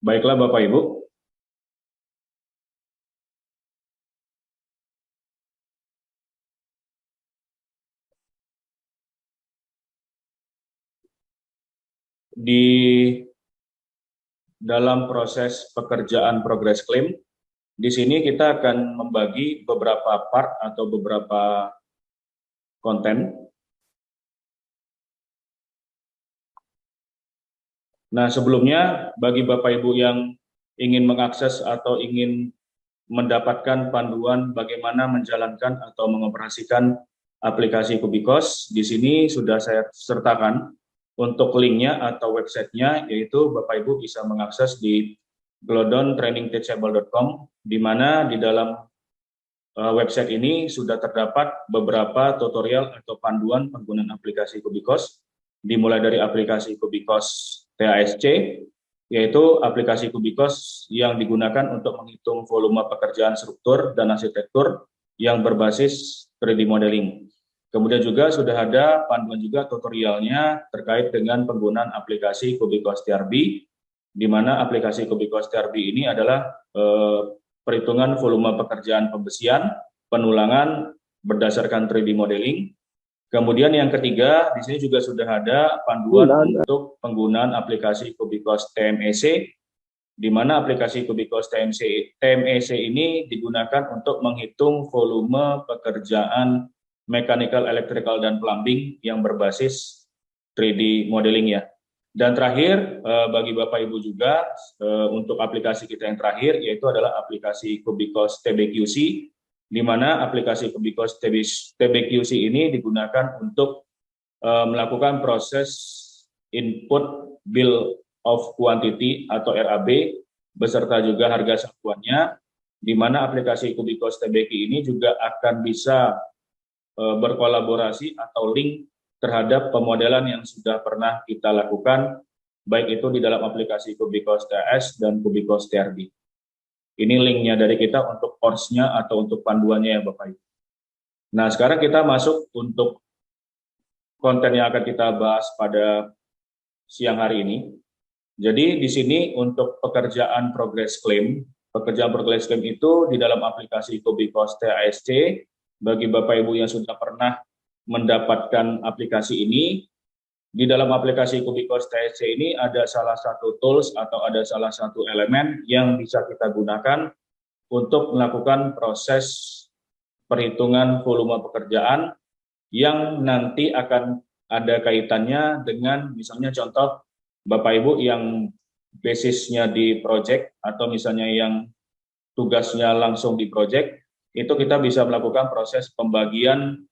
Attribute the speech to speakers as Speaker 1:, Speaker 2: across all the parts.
Speaker 1: Baiklah Bapak Ibu, di dalam proses pekerjaan progress claim, di sini kita akan membagi beberapa part atau beberapa konten. Nah, sebelumnya bagi Bapak Ibu yang ingin mengakses atau ingin mendapatkan panduan bagaimana menjalankan atau mengoperasikan aplikasi Kubikos, di sini sudah saya sertakan untuk linknya atau websitenya, yaitu Bapak Ibu bisa mengakses di glodontrainingteachable.com, di mana di dalam website ini sudah terdapat beberapa tutorial atau panduan penggunaan aplikasi Kubikos, dimulai dari aplikasi Kubikos TASC, yaitu aplikasi Kubikos yang digunakan untuk menghitung volume pekerjaan struktur dan arsitektur yang berbasis 3D modeling. Kemudian juga sudah ada panduan juga tutorialnya terkait dengan penggunaan aplikasi Kubikos TRB, di mana aplikasi Kubikos TRB ini adalah perhitungan volume pekerjaan pembesian, penulangan berdasarkan 3D modeling. Kemudian yang ketiga, di sini juga sudah ada panduan untuk penggunaan aplikasi Kubikos TMEC, di mana aplikasi Kubikos TMEC ini digunakan untuk menghitung volume pekerjaan mechanical, electrical, dan plumbing yang berbasis 3D modeling ya. Dan terakhir, bagi Bapak Ibu juga, untuk aplikasi kita yang terakhir, yaitu adalah aplikasi Kubikos TBQC, di mana aplikasi Kubikos TBQC ini digunakan untuk melakukan proses input bill of quantity atau RAB, beserta juga harga satuannya, di mana aplikasi Kubikos TBQ ini juga akan bisa berkolaborasi atau link terhadap pemodelan yang sudah pernah kita lakukan, baik itu di dalam aplikasi Kubikos TS dan Kubikos TRD. Ini linknya dari kita untuk course-nya atau untuk panduannya ya Bapak Ibu. Nah, sekarang kita masuk untuk konten yang akan kita bahas pada siang hari ini. Jadi di sini untuk pekerjaan progress claim itu di dalam aplikasi Kubikos TASC, bagi Bapak Ibu yang sudah pernah mendapatkan aplikasi ini, di dalam aplikasi Kubikos TASC ini ada salah satu tools atau ada salah satu elemen yang bisa kita gunakan untuk melakukan proses perhitungan volume pekerjaan yang nanti akan ada kaitannya dengan misalnya contoh Bapak Ibu yang basisnya di project atau misalnya yang tugasnya langsung di project, itu kita bisa melakukan proses pembagian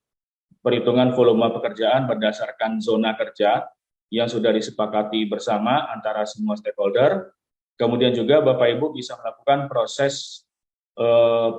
Speaker 1: perhitungan volume pekerjaan berdasarkan zona kerja yang sudah disepakati bersama antara semua stakeholder. Kemudian juga Bapak Ibu bisa melakukan proses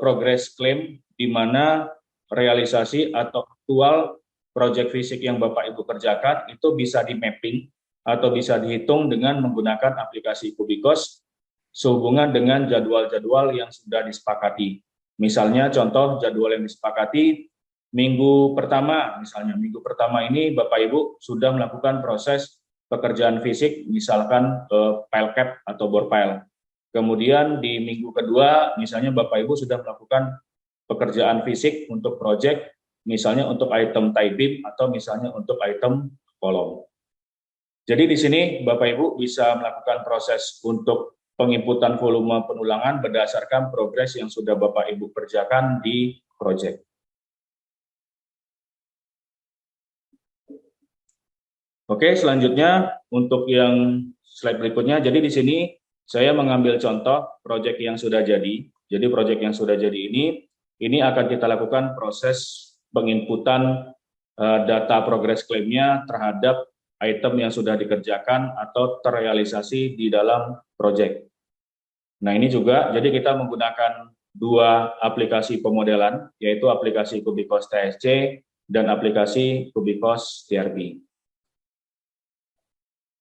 Speaker 1: progress claim, di mana realisasi atau aktual proyek fisik yang Bapak Ibu kerjakan itu bisa di mapping atau bisa dihitung dengan menggunakan aplikasi Kubikos sehubungan dengan jadwal-jadwal yang sudah disepakati. Misalnya contoh jadwal yang disepakati minggu pertama, misalnya minggu pertama ini Bapak Ibu sudah melakukan proses pekerjaan fisik, misalkan pile cap atau bore pile. Kemudian di minggu kedua, misalnya Bapak Ibu sudah melakukan pekerjaan fisik untuk proyek, misalnya untuk item tie beam atau misalnya untuk item kolom. Jadi di sini Bapak Ibu bisa melakukan proses untuk penginputan volume penulangan berdasarkan progres yang sudah Bapak Ibu kerjakan di proyek. Oke, selanjutnya untuk yang slide berikutnya, jadi di sini saya mengambil contoh proyek yang sudah jadi. Jadi proyek yang sudah jadi ini akan kita lakukan proses penginputan data progress claim-nya terhadap item yang sudah dikerjakan atau terrealisasi di dalam proyek. Nah ini juga, jadi kita menggunakan dua aplikasi pemodelan, yaitu aplikasi Kubikos TSC dan aplikasi Kubikos TRB.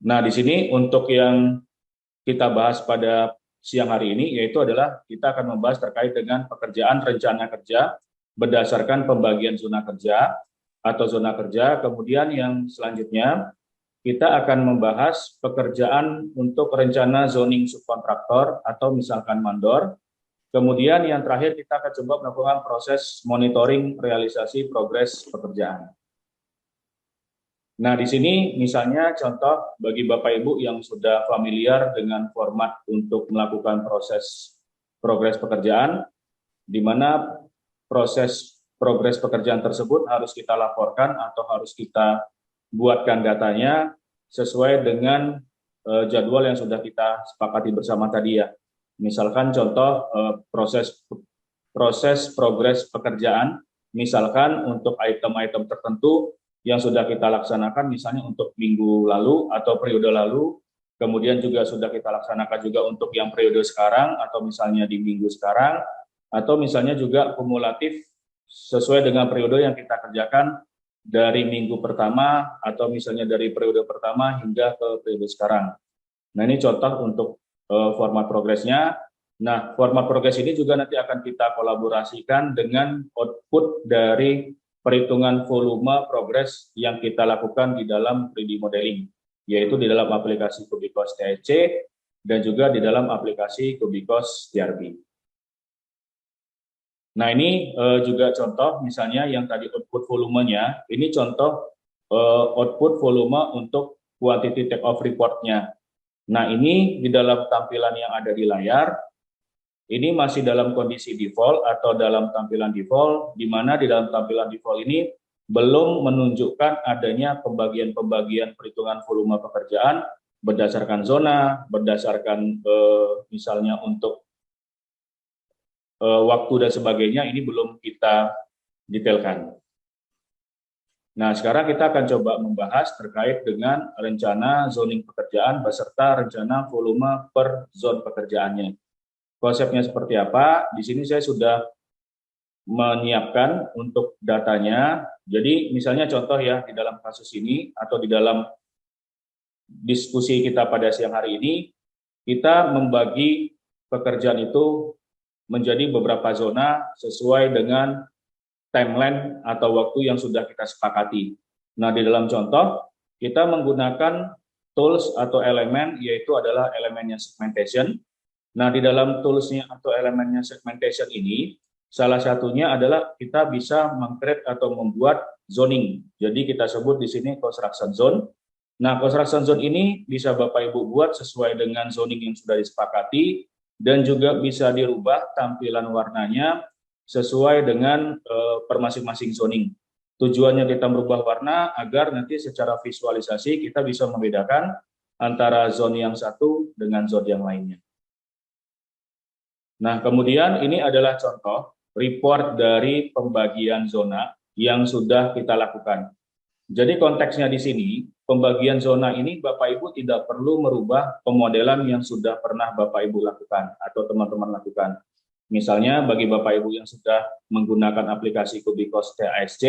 Speaker 1: Nah di sini untuk yang kita bahas pada siang hari ini, yaitu adalah kita akan membahas terkait dengan pekerjaan rencana kerja berdasarkan pembagian zona kerja atau zona kerja. Kemudian yang selanjutnya kita akan membahas pekerjaan untuk rencana zoning subkontraktor atau misalkan mandor. Kemudian yang terakhir kita akan coba melakukan proses monitoring realisasi progres pekerjaan. Nah, di sini misalnya contoh bagi Bapak Ibu yang sudah familiar dengan format untuk melakukan proses progres pekerjaan, di mana proses progres pekerjaan tersebut harus kita laporkan atau harus kita buatkan datanya sesuai dengan jadwal yang sudah kita sepakati bersama tadi ya. Misalkan contoh proses progres pekerjaan, misalkan untuk item-item tertentu yang sudah kita laksanakan, misalnya untuk minggu lalu atau periode lalu, kemudian juga sudah kita laksanakan juga untuk yang periode sekarang atau misalnya di minggu sekarang, atau misalnya juga kumulatif sesuai dengan periode yang kita kerjakan dari minggu pertama atau misalnya dari periode pertama hingga ke periode sekarang. Nah, ini contoh untuk format progresnya. Nah, format progres ini juga nanti akan kita kolaborasikan dengan output dari perhitungan volume progres yang kita lakukan di dalam 3D modeling, yaitu di dalam aplikasi Kubikos TSC dan juga di dalam aplikasi Kubikos TRB. Nah, ini juga contoh misalnya yang tadi output volumenya, ini contoh output volume untuk quantity take-off report-nya. Nah, ini di dalam tampilan yang ada di layar, ini masih dalam kondisi default atau dalam tampilan default, di mana di dalam tampilan default ini belum menunjukkan adanya pembagian-pembagian perhitungan volume pekerjaan berdasarkan zona, berdasarkan misalnya untuk waktu dan sebagainya, ini belum kita detailkan. Nah, sekarang kita akan coba membahas terkait dengan rencana zoning pekerjaan beserta rencana volume per zone pekerjaannya. Konsepnya seperti apa? Di sini saya sudah menyiapkan untuk datanya. Jadi misalnya contoh ya, di dalam kasus ini atau di dalam diskusi kita pada siang hari ini, kita membagi pekerjaan itu menjadi beberapa zona sesuai dengan timeline atau waktu yang sudah kita sepakati. Nah, di dalam contoh, kita menggunakan tools atau elemen, yaitu adalah elemennya segmentation. Nah, di dalam toolsnya atau elemennya segmentation ini, salah satunya adalah kita bisa meng-create atau membuat zoning. Jadi kita sebut di sini construction zone. Nah, construction zone ini bisa Bapak Ibu buat sesuai dengan zoning yang sudah disepakati, dan juga bisa dirubah tampilan warnanya sesuai dengan per masing-masing zoning. Tujuannya kita merubah warna agar nanti secara visualisasi kita bisa membedakan antara zone yang satu dengan zone yang lainnya. Nah, kemudian ini adalah contoh report dari pembagian zona yang sudah kita lakukan. Jadi konteksnya di sini, pembagian zona ini Bapak Ibu tidak perlu merubah pemodelan yang sudah pernah Bapak Ibu lakukan atau teman-teman lakukan. Misalnya bagi Bapak Ibu yang sudah menggunakan aplikasi Kubikos TASC,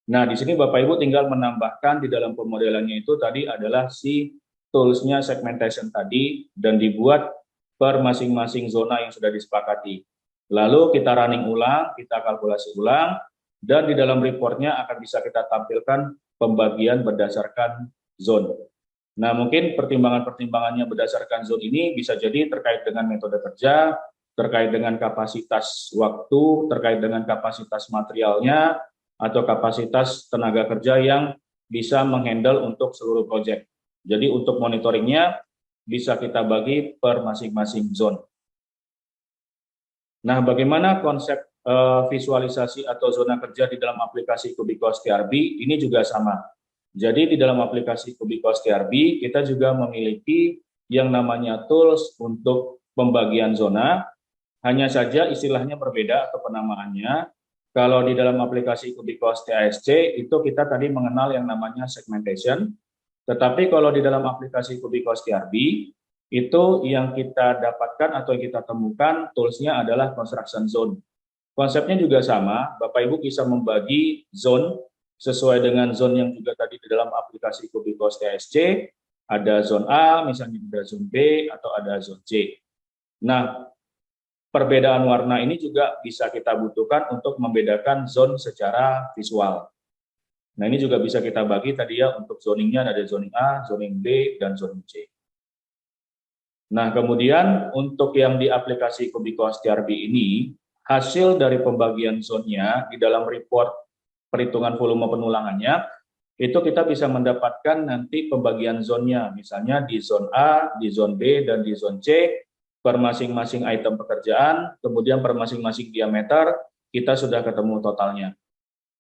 Speaker 1: nah di sini Bapak Ibu tinggal menambahkan di dalam pemodelannya itu tadi adalah si tools-nya segmentation tadi dan dibuat per masing-masing zona yang sudah disepakati. Lalu kita running ulang, kita kalkulasi ulang, dan di dalam reportnya akan bisa kita tampilkan pembagian berdasarkan zone. Nah, mungkin pertimbangan-pertimbangannya berdasarkan zone ini bisa jadi terkait dengan metode kerja, terkait dengan kapasitas waktu, terkait dengan kapasitas materialnya, atau kapasitas tenaga kerja yang bisa menghandle untuk seluruh proyek. Jadi untuk monitoringnya bisa kita bagi per masing-masing zone. Nah, bagaimana konsep visualisasi atau zona kerja di dalam aplikasi Kubikos TRB? Ini juga sama. Jadi di dalam aplikasi Kubikos TRB kita juga memiliki yang namanya tools untuk pembagian zona. Hanya saja istilahnya berbeda atau penamaannya. Kalau di dalam aplikasi Kubikos TASC itu kita tadi mengenal yang namanya segmentation. Tetapi kalau di dalam aplikasi Kubikos TRB itu yang kita dapatkan atau yang kita temukan toolsnya adalah construction zone. Konsepnya juga sama, Bapak Ibu bisa membagi zone sesuai dengan zone yang juga tadi di dalam aplikasi Kubikos TASC. Ada zone A, misalnya ada zone B, atau ada zone C. Nah, perbedaan warna ini juga bisa kita butuhkan untuk membedakan zone secara visual. Nah, ini juga bisa kita bagi tadi ya, untuk zoningnya ada zoning A, zoning B, dan zoning C. Nah, kemudian untuk yang di aplikasi Kubikos TRB ini, hasil dari pembagian zonnya di dalam report perhitungan volume penulangannya, itu kita bisa mendapatkan nanti pembagian zonnya, misalnya di zon A, di zon B, dan di zon C, per masing-masing item pekerjaan, kemudian per masing-masing diameter, kita sudah ketemu totalnya.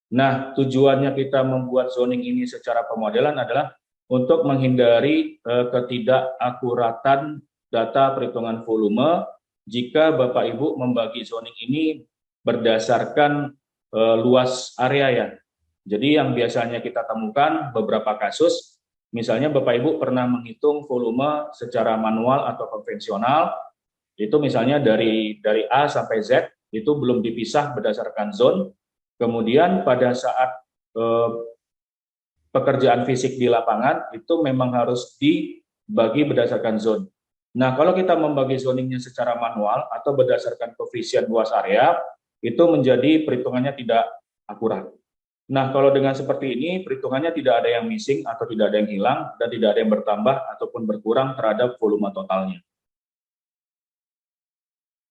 Speaker 1: Nah, tujuannya kita membuat zoning ini secara pemodelan adalah untuk menghindari ketidakakuratan data perhitungan volume jika Bapak Ibu membagi zoning ini berdasarkan luas area ya. Jadi yang biasanya kita temukan beberapa kasus, misalnya Bapak Ibu pernah menghitung volume secara manual atau konvensional, itu misalnya dari A sampai Z itu belum dipisah berdasarkan zone. Kemudian pada saat pekerjaan fisik di lapangan itu memang harus dibagi berdasarkan zone. Nah, kalau kita membagi zoningnya secara manual atau berdasarkan koefisien luas area, itu menjadi perhitungannya tidak akurat. Nah, kalau dengan seperti ini, perhitungannya tidak ada yang missing atau tidak ada yang hilang, dan tidak ada yang bertambah ataupun berkurang terhadap volume totalnya.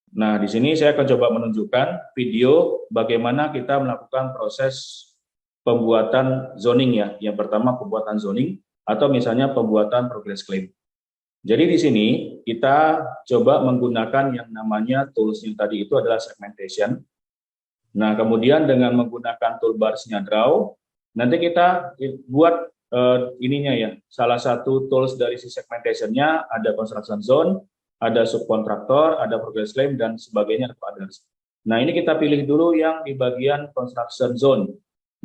Speaker 1: Nah, di sini saya akan coba menunjukkan video bagaimana kita melakukan proses pembuatan zoning ya. Yang pertama pembuatan zoning atau misalnya pembuatan progress claim. Jadi di sini kita coba menggunakan yang namanya tools yang tadi itu adalah segmentation. Nah, kemudian dengan menggunakan toolbarsnya draw, nanti kita buat ininya ya. Salah satu tools dari si segmentation-nya ada construction zone, ada subkontraktor, ada progress claim, dan sebagainya atau others. Nah, ini kita pilih dulu yang di bagian construction zone.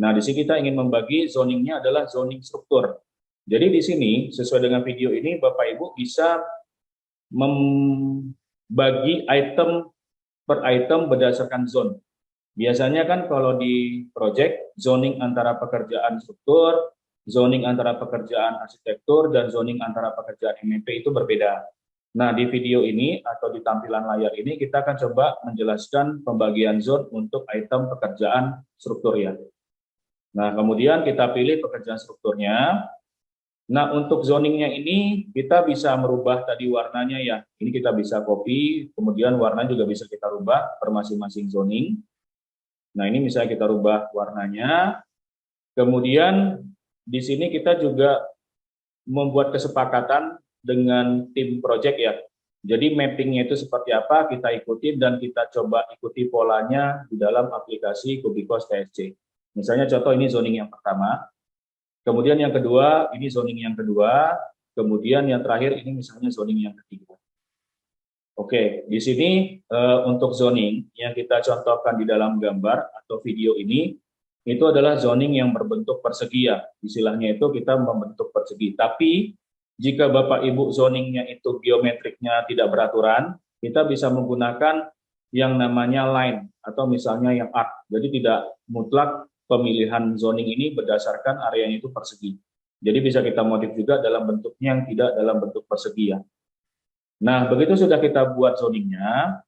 Speaker 1: Nah, di sini kita ingin membagi zoningnya adalah zoning struktur. Jadi di sini, sesuai dengan video ini, Bapak Ibu bisa membagi item per item berdasarkan zone. Biasanya kan kalau di project, zoning antara pekerjaan struktur, zoning antara pekerjaan arsitektur, dan zoning antara pekerjaan MEP itu berbeda. Nah, di video ini atau di tampilan layar ini, kita akan coba menjelaskan pembagian zone untuk item pekerjaan struktur ya. Nah, kemudian kita pilih pekerjaan strukturnya. Nah, untuk zoningnya ini kita bisa merubah tadi warnanya ya. Ini kita bisa copy, kemudian warna juga bisa kita rubah per masing-masing zoning. Nah, ini misalnya kita rubah warnanya. Kemudian di sini kita juga membuat kesepakatan dengan tim project ya. Jadi mappingnya itu seperti apa kita ikuti dan kita coba ikuti polanya di dalam aplikasi Kubikos TSC. Misalnya contoh ini zoning yang pertama. Kemudian yang kedua, ini zoning yang kedua. Kemudian yang terakhir, ini misalnya zoning yang ketiga. Oke, di sini untuk zoning yang kita contohkan di dalam gambar atau video ini, itu adalah zoning yang berbentuk persegi ya. Istilahnya itu kita membentuk persegi. Tapi jika Bapak Ibu zoningnya itu geometriknya tidak beraturan, kita bisa menggunakan yang namanya line atau misalnya yang arc. Jadi tidak mutlak pemilihan zoning ini berdasarkan areanya itu persegi. Jadi bisa kita modif juga dalam bentuknya yang tidak dalam bentuk persegi ya. Nah, begitu sudah kita buat zoningnya,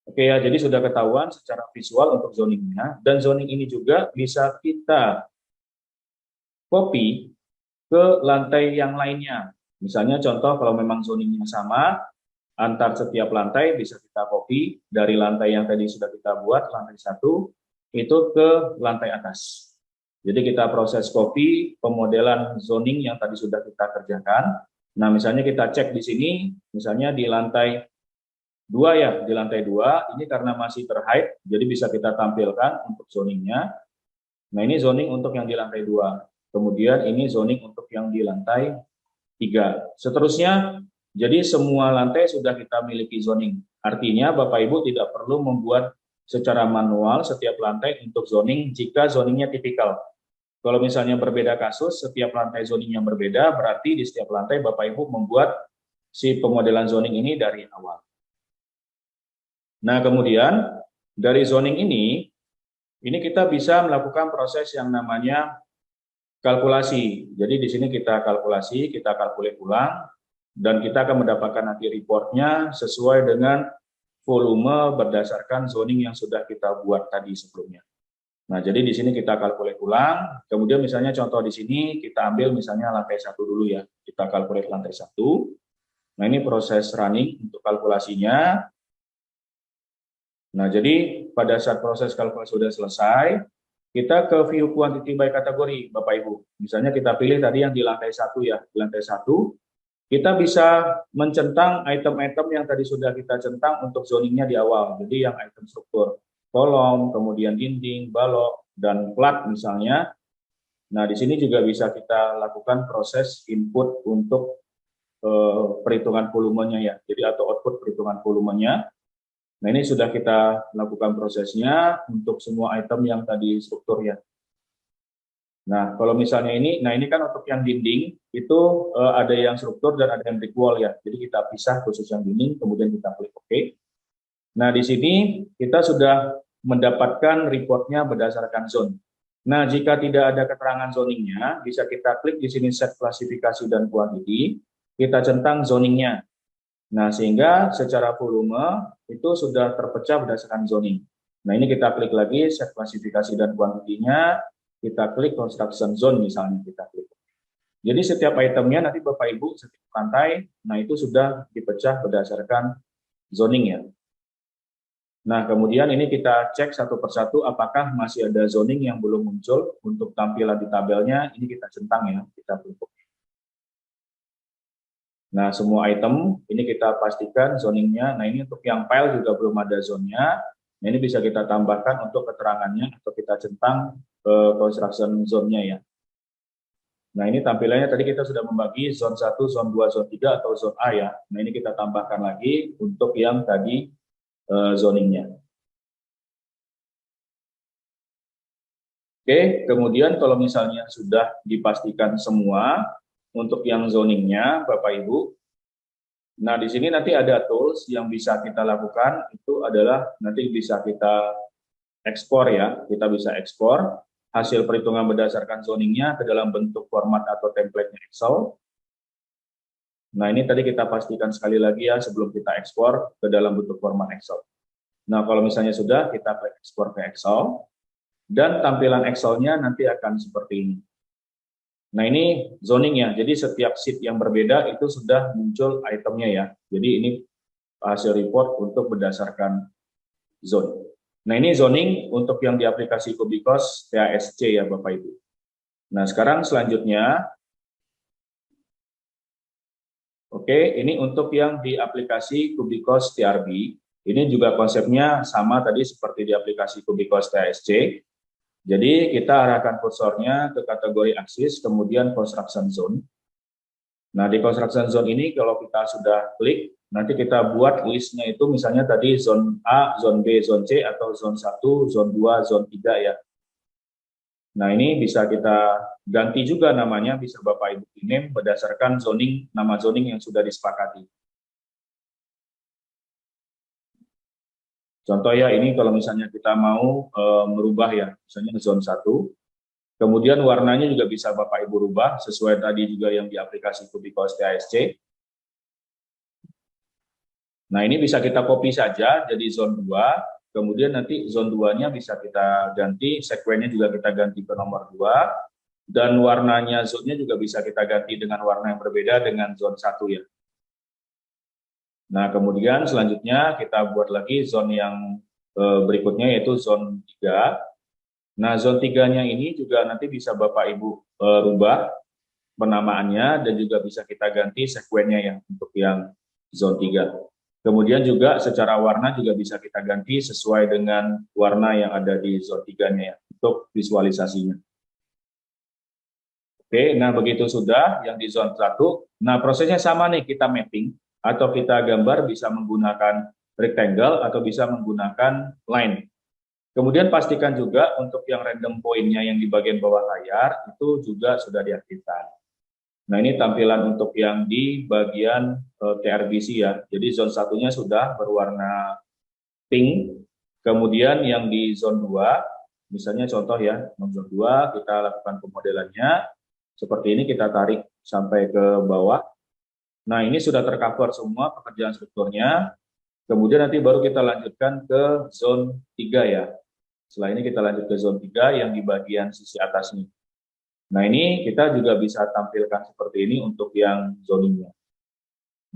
Speaker 1: oke ya, jadi sudah ketahuan secara visual untuk zoningnya, dan zoning ini juga bisa kita copy ke lantai yang lainnya. Misalnya contoh kalau memang zoningnya sama, antar setiap lantai bisa kita copy dari lantai yang tadi sudah kita buat, lantai 1, itu ke lantai atas. Jadi kita proses copy pemodelan zoning yang tadi sudah kita kerjakan. Nah, misalnya kita cek di sini, misalnya di lantai 2 ya, di lantai 2, ini karena masih terhide, jadi bisa kita tampilkan untuk zoningnya. Nah, ini zoning untuk yang di lantai 2. Kemudian ini zoning untuk yang di lantai 3. Seterusnya, jadi semua lantai sudah kita miliki zoning. Artinya Bapak Ibu tidak perlu membuat secara manual setiap lantai untuk zoning jika zoningnya tipikal. Kalau misalnya berbeda kasus, setiap lantai zoning yang berbeda, berarti di setiap lantai Bapak Ibu membuat si pemodelan zoning ini dari awal. Nah, kemudian dari zoning ini kita bisa melakukan proses yang namanya kalkulasi. Jadi di sini kita kalkulasi, kita kalkulasi ulang, dan kita akan mendapatkan nanti reportnya sesuai dengan volume berdasarkan zoning yang sudah kita buat tadi sebelumnya. Nah, jadi di sini kita kalkulate ulang. Kemudian misalnya contoh di sini kita ambil misalnya lantai 1 dulu ya. Kita kalkulate lantai 1. Nah, ini proses running untuk kalkulasinya. Nah, jadi pada saat proses kalkulasi sudah selesai, kita ke view quantity by kategori, Bapak Ibu. Misalnya kita pilih tadi yang di lantai 1 ya. Di lantai 1, kita bisa mencentang item-item yang tadi sudah kita centang untuk zoningnya di awal. Jadi yang item struktur kolom, kemudian dinding, balok, dan plat misalnya. Nah, di sini juga bisa kita lakukan proses input untuk perhitungan volumenya ya. Jadi atau output perhitungan volumenya. Nah, ini sudah kita lakukan prosesnya untuk semua item yang tadi struktur ya. Nah, kalau misalnya ini kan untuk yang dinding, itu ada yang struktur dan ada yang brick wall ya. Jadi kita pisah khusus yang dinding, kemudian kita klik OK. Nah, di sini kita sudah mendapatkan reportnya berdasarkan zone. Nah, jika tidak ada keterangan zoningnya, bisa kita klik di sini set klasifikasi dan quantity, kita centang zoningnya. Nah, sehingga secara volume itu sudah terpecah berdasarkan zoning. Nah, ini kita klik lagi set klasifikasi dan kuantitinya, kita klik construction zone misalnya, kita klik. Jadi setiap itemnya nanti Bapak Ibu setiap lantai, nah itu sudah dipecah berdasarkan zoning ya. Nah, kemudian ini kita cek satu persatu apakah masih ada zoning yang belum muncul untuk tampilan di tabelnya, ini kita centang ya, kita klik. Nah, semua item ini kita pastikan zoningnya. Nah, ini untuk yang file juga belum ada zonnya. Nah, ini bisa kita tambahkan untuk keterangannya atau kita centang construction zone-nya ya. Nah, ini tampilannya tadi kita sudah membagi zone 1, zone 2, zone 3 atau zone A ya. Nah, ini kita tambahkan lagi untuk yang tadi zoningnya. Oke, kemudian kalau misalnya sudah dipastikan semua untuk yang zoningnya, Bapak Ibu, nah di sini nanti ada tools yang bisa kita lakukan, itu adalah nanti bisa kita ekspor ya, kita bisa ekspor hasil perhitungan berdasarkan zoningnya ke dalam bentuk format atau template Excel. Nah ini tadi kita pastikan sekali lagi ya sebelum kita ekspor ke dalam bentuk format Excel. Nah kalau misalnya sudah, kita klik ekspor ke Excel, dan tampilan Excel-nya nanti akan seperti ini. Nah ini zoning ya, jadi setiap sheet yang berbeda itu sudah muncul itemnya ya. Jadi ini hasil report untuk berdasarkan zone. Nah ini zoning untuk yang di aplikasi Kubikos TASC ya Bapak Ibu. Nah sekarang selanjutnya, oke, ini untuk yang di aplikasi Kubikos TRB. Ini juga konsepnya sama tadi seperti di aplikasi Kubikos TASC. Jadi kita arahkan kursornya ke kategori aksis, kemudian construction zone. Nah di construction zone ini kalau kita sudah klik, nanti kita buat listnya itu misalnya tadi zone A, zone B, zone C, atau zone 1, zone 2, zone 3 ya. Nah ini bisa kita ganti juga namanya, bisa Bapak Ibu rename berdasarkan zoning, nama zoning yang sudah disepakati. Contoh ya, ini kalau misalnya kita mau merubah ya, misalnya zone 1, kemudian warnanya juga bisa Bapak Ibu rubah, sesuai tadi juga yang di aplikasi Kubikos TASC. Nah ini bisa kita copy saja jadi zone 2, kemudian nanti zone 2-nya bisa kita ganti, sekuennya juga kita ganti ke nomor 2, dan warnanya zone-nya juga bisa kita ganti dengan warna yang berbeda dengan zone 1 ya. Nah, kemudian selanjutnya kita buat lagi zone yang berikutnya yaitu zone 3. Nah, zone 3-nya ini juga nanti bisa Bapak Ibu rubah penamaannya dan juga bisa kita ganti sekuennya ya untuk yang zone 3. Kemudian juga secara warna juga bisa kita ganti sesuai dengan warna yang ada di zone 3-nya ya untuk visualisasinya. Oke, nah begitu sudah yang di zone 1. Nah, prosesnya sama nih, kita mapping atau kita gambar bisa menggunakan rectangle atau bisa menggunakan line. Kemudian pastikan juga untuk yang random point-nya yang di bagian bawah layar itu juga sudah diaktifkan. Nah ini tampilan untuk yang di bagian TRBC ya. Jadi zone 1-nya sudah berwarna pink. Kemudian yang di zone 2, misalnya contoh ya, zone 2 kita lakukan pemodelannya. Seperti ini kita tarik sampai ke bawah. Nah ini sudah tercover semua pekerjaan strukturnya. Kemudian nanti baru kita lanjutkan ke zone 3 ya. Setelah ini kita lanjut ke zone 3 yang di bagian sisi atasnya. Nah, ini kita juga bisa tampilkan seperti ini untuk yang zoningnya.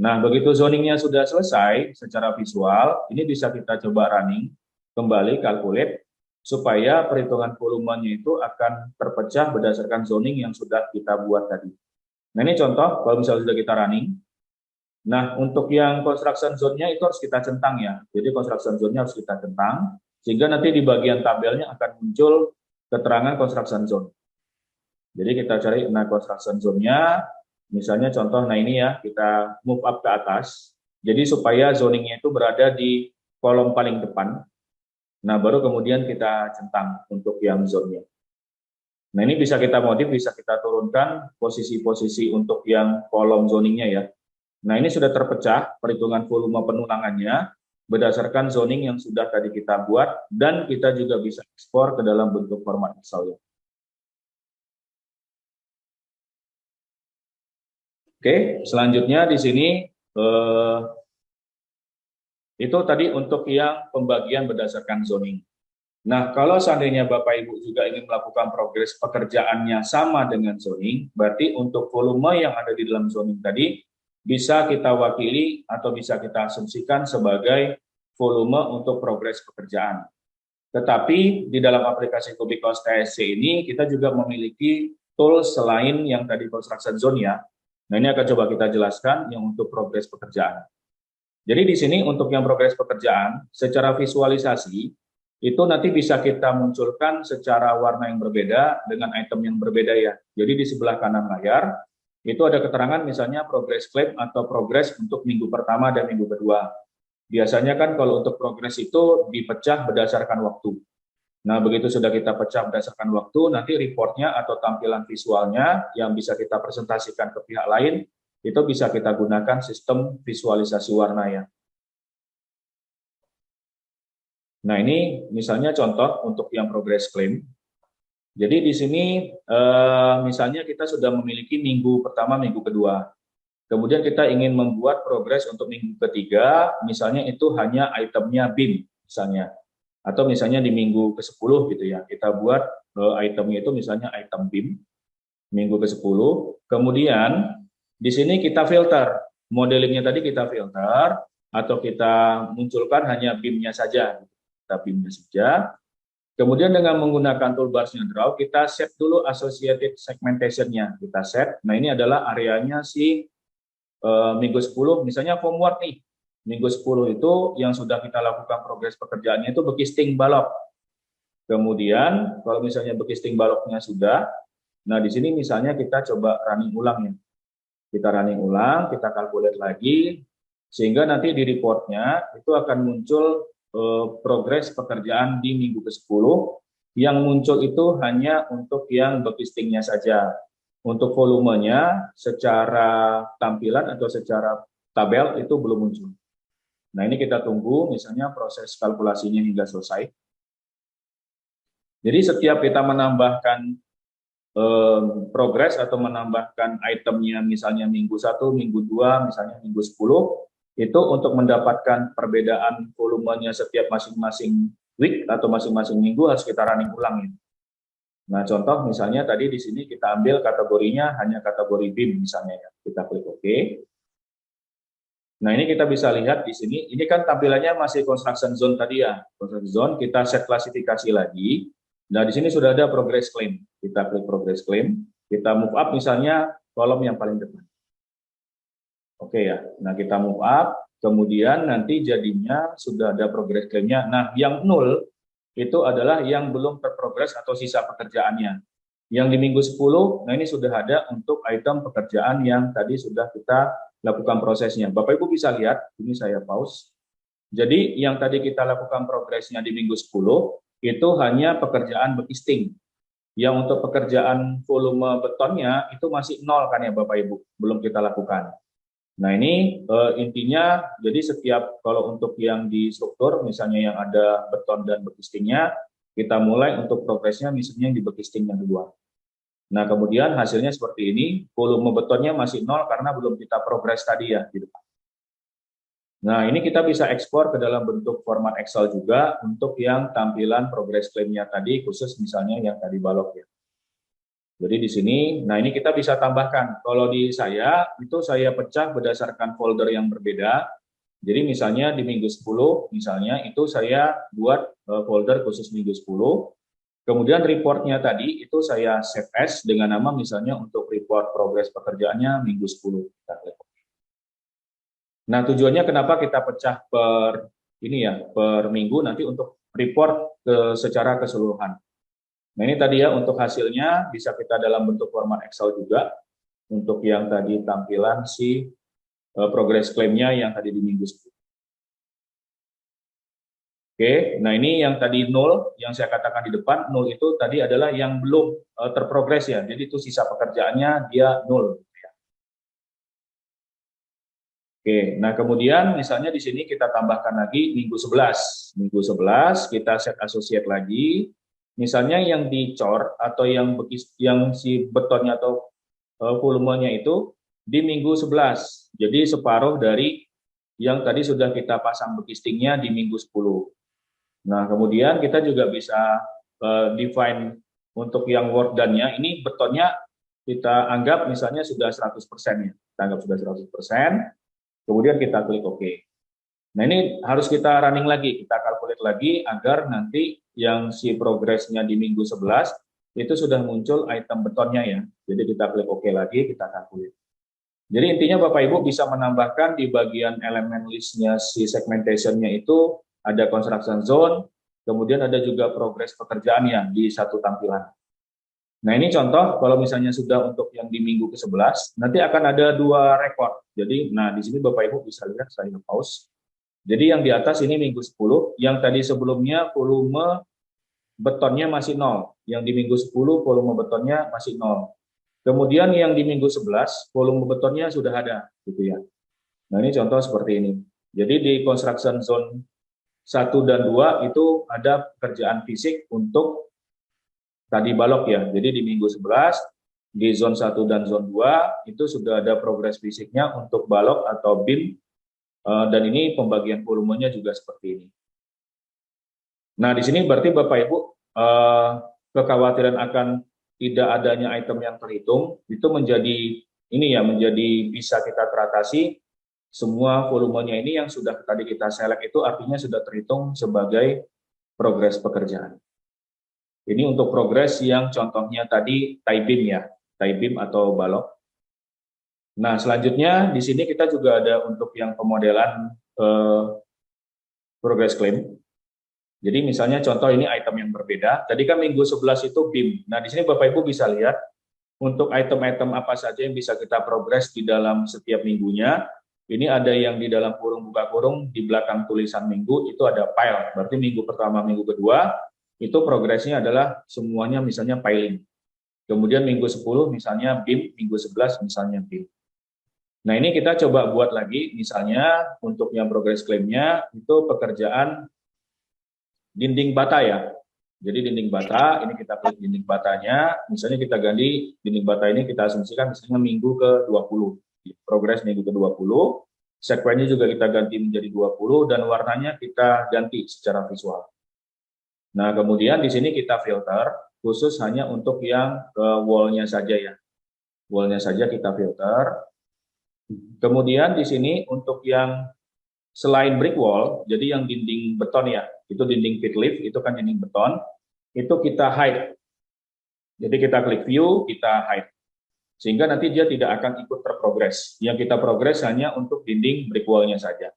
Speaker 1: Nah, begitu zoningnya sudah selesai secara visual, ini bisa kita coba running, kembali calculate, supaya perhitungan volumenya itu akan terpecah berdasarkan zoning yang sudah kita buat tadi. Nah, ini contoh kalau misalnya sudah kita running. Nah, untuk yang construction zone-nya itu harus kita centang ya. Jadi construction zone-nya harus kita centang, sehingga nanti di bagian tabelnya akan muncul keterangan construction zone. Jadi kita cari nah construction zone-nya, misalnya contoh, nah ini ya, kita move up ke atas. Jadi supaya zoningnya itu berada di kolom paling depan. Nah, baru kemudian kita centang untuk yang zone-nya. Nah, ini bisa kita modif, bisa kita turunkan posisi-posisi untuk yang kolom zoningnya ya. Nah, ini sudah terpecah perhitungan volume penulangannya berdasarkan zoning yang sudah tadi kita buat, dan kita juga bisa ekspor ke dalam bentuk format Excel. Oke, selanjutnya di sini itu tadi untuk yang pembagian berdasarkan zoning. Nah, kalau seandainya Bapak Ibu juga ingin melakukan progres pekerjaannya sama dengan zoning, berarti untuk volume yang ada di dalam zoning tadi bisa kita wakili atau bisa kita asumsikan sebagai volume untuk progres pekerjaan. Tetapi di dalam aplikasi Kubikos TSC ini kita juga memiliki tools selain yang tadi construction zone ya. Nah, ini akan coba kita jelaskan yang untuk progres pekerjaan. Jadi di sini untuk yang progres pekerjaan secara visualisasi itu nanti bisa kita munculkan secara warna yang berbeda dengan item yang berbeda ya. Jadi di sebelah kanan layar itu ada keterangan misalnya progress claim atau progress untuk minggu pertama dan minggu kedua. Biasanya kan kalau untuk progress itu dipecah berdasarkan waktu. Nah, begitu sudah kita pecah berdasarkan waktu, nanti reportnya atau tampilan visualnya yang bisa kita presentasikan ke pihak lain, itu bisa kita gunakan sistem visualisasi warna ya. Nah, ini misalnya contoh untuk yang progress claim. Jadi di sini misalnya kita sudah memiliki minggu pertama, minggu kedua. Kemudian kita ingin membuat progres untuk minggu ketiga, misalnya itu hanya itemnya BIM misalnya. Atau misalnya di minggu ke-10 gitu ya, kita buat itemnya itu misalnya item BIM, minggu ke-10. Kemudian di sini kita filter, modelingnya tadi kita filter, atau kita munculkan hanya BIM-nya saja. Kita BIM-nya saja. Kemudian dengan menggunakan toolbarsnya Draw, kita set dulu associated segmentation-nya. Kita set, nah ini adalah areanya si minggu 10, misalnya formwork nih. Minggu 10 itu yang sudah kita lakukan progres pekerjaannya itu bekisting balok. Kemudian kalau misalnya bekisting baloknya sudah, nah di sini misalnya kita coba running ulang ya. Kita running ulang, kita calculate lagi, sehingga nanti di reportnya itu akan muncul progres pekerjaan di minggu ke-10, yang muncul itu hanya untuk yang bekistingnya saja. Untuk volumenya secara tampilan atau secara tabel itu belum muncul. Nah, ini kita tunggu misalnya proses kalkulasinya hingga selesai. Jadi setiap kita menambahkan progres atau menambahkan itemnya misalnya minggu 1, minggu 2, misalnya minggu 10, itu untuk mendapatkan perbedaan volumenya setiap masing-masing week atau masing-masing minggu harus kita running ulang ya. Nah, contoh misalnya tadi di sini kita ambil kategorinya hanya kategori BIM misalnya ya. Kita klik OK. Nah, ini kita bisa lihat di sini, ini kan tampilannya masih construction zone tadi ya. Construction zone, kita set klasifikasi lagi. Nah, di sini sudah ada progress claim. Kita klik progress claim, kita move up misalnya kolom yang paling depan. Oke ya, nah kita move up, kemudian nanti jadinya sudah ada progress claim-nya. Nah, yang 0 itu adalah yang belum terprogres atau sisa pekerjaannya. Yang di minggu 10, nah ini sudah ada untuk item pekerjaan yang tadi sudah kita lakukan prosesnya. Bapak Ibu bisa lihat, ini saya pause. Jadi yang tadi kita lakukan progresnya di minggu 10, itu hanya pekerjaan bekisting. Yang untuk pekerjaan volume betonnya itu masih 0 kan ya Bapak Ibu, belum kita lakukan. Nah, ini intinya jadi setiap kalau untuk yang di struktur misalnya yang ada beton dan bekistingnya, kita mulai untuk progresnya misalnya yang di bekisting yang kedua. Nah, kemudian hasilnya seperti ini, volume betonnya masih 0 karena belum kita progres tadi ya gitu. Nah, ini kita bisa ekspor ke dalam bentuk format Excel juga untuk yang tampilan progress claim-nya tadi, khusus misalnya yang tadi balok ya. Jadi di sini, nah ini kita bisa tambahkan. Kalau di saya, itu saya pecah berdasarkan folder yang berbeda. Jadi misalnya di minggu 10, misalnya itu saya buat folder khusus minggu 10. Kemudian reportnya tadi itu saya save as dengan nama misalnya untuk report progres pekerjaannya minggu 10. Nah tujuannya kenapa kita pecah per ini ya, per minggu nanti untuk report secara keseluruhan. Nah ini tadi ya untuk hasilnya bisa kita dalam bentuk format Excel juga untuk yang tadi tampilan si progress claim-nya yang tadi di minggu 10. Oke, nah ini yang tadi 0, yang saya katakan di depan, 0 itu tadi adalah yang belum terprogres ya, jadi itu sisa pekerjaannya dia 0. Oke, nah kemudian misalnya di sini kita tambahkan lagi minggu 11. Minggu 11 kita set associate lagi, misalnya yang dicor atau yang si betonnya atau volumenya itu di minggu 11, jadi separuh dari yang tadi sudah kita pasang bekistingnya di minggu 10. Nah, kemudian kita juga bisa define untuk yang work done-nya, ini betonnya kita anggap misalnya sudah 100% ya. Kita anggap sudah 100%, kemudian kita klik OK. Nah, ini harus kita running lagi, kita calculate lagi agar nanti yang si progresnya di minggu 11 itu sudah muncul item betonnya ya. Jadi kita klik OK lagi, kita calculate. Jadi intinya Bapak Ibu bisa menambahkan di bagian elemen listnya si segmentation-nya itu ada construction zone, kemudian ada juga progres pekerjaannya di satu tampilan. Nah ini contoh kalau misalnya sudah untuk yang di minggu ke-11, nanti akan ada 2 rekor. Jadi, nah di sini Bapak Ibu bisa lihat, saya pause. Jadi yang di atas ini minggu 10, yang tadi sebelumnya volume betonnya masih 0. Yang di minggu 10 volume betonnya masih 0. Kemudian yang di minggu 11, volume betonnya sudah ada, gitu ya. Nah ini contoh seperti ini. Jadi di construction zone 1 dan 2 itu ada pekerjaan fisik untuk tadi balok ya. Jadi di minggu 11, di zone 1 dan zone 2 itu sudah ada progres fisiknya untuk balok atau bin, dan ini pembagian volumenya juga seperti ini. Nah di sini berarti Bapak Ibu kekhawatiran akan tidak adanya item yang terhitung itu menjadi ini ya, menjadi bisa kita teratasi. Semua volumenya ini yang sudah tadi kita select itu artinya sudah terhitung sebagai progres pekerjaan. Ini untuk progres yang contohnya tadi tie beam ya, tie beam atau balok. Nah selanjutnya di sini kita juga ada untuk yang pemodelan progress claim. Jadi misalnya contoh ini item yang berbeda. Tadi kan minggu 11 itu beam. Nah di sini Bapak Ibu bisa lihat untuk item-item apa saja yang bisa kita progres di dalam setiap minggunya. Ini ada yang di dalam kurung buka kurung, di belakang tulisan minggu itu ada pile. Berarti minggu pertama, minggu kedua, itu progresnya adalah semuanya misalnya piling. Kemudian minggu 10 misalnya beam, minggu 11 misalnya beam. Nah ini kita coba buat lagi, misalnya untuk yang progress claim-nya itu pekerjaan dinding bata ya. Jadi dinding bata, ini kita klik dinding batanya, misalnya kita ganti dinding bata ini kita asumsikan misalnya minggu ke-20. Progres minggu ke-20, sekuennya juga kita ganti menjadi 20 dan warnanya kita ganti secara visual. Nah, kemudian di sini kita filter khusus hanya untuk yang wall-nya saja ya. Wall-nya saja kita filter. Kemudian di sini untuk yang selain brick wall, jadi yang dinding beton ya, itu dinding pit lift, itu kan dinding beton, itu kita hide. Jadi kita klik view, kita hide. Sehingga nanti dia tidak akan ikut terprogres. Yang kita progres hanya untuk dinding brick wall-nya saja.